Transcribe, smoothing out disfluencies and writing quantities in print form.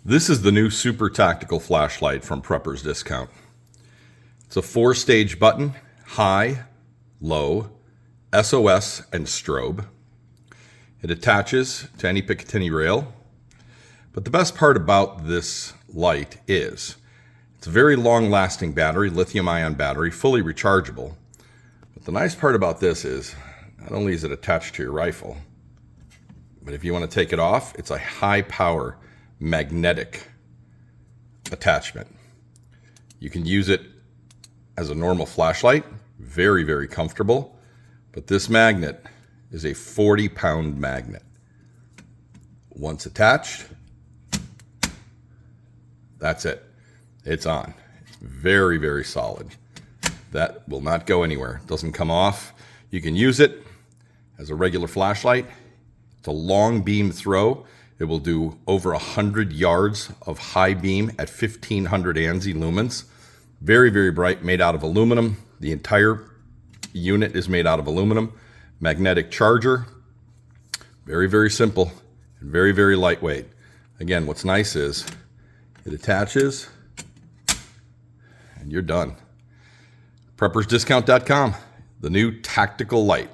This is the new super tactical flashlight from Prepper's Discount. It's a 4-stage button, high, low, SOS, and strobe. It attaches to any Picatinny rail. But the best part about this light is it's a very long-lasting battery, lithium-ion battery, fully rechargeable. But the nice part about this is not only is it attached to your rifle, but if you want to take it off, it's a high-power magnetic attachment. You can use it as a normal flashlight, very, very comfortable, but this magnet is a 40-pound magnet. Once attached, that's it. It's on. It's very, very solid. That will not go anywhere. It doesn't come off. You can use it as a regular flashlight. It's a long beam throw. It will do over 100 yards of high beam at 1500 ANSI lumens. Very, very bright, made out of aluminum. The entire unit is made out of aluminum. Magnetic charger. Very, very simple and very, very lightweight. Again, what's nice is it attaches and you're done. PreppersDiscount.com, the new tactical light.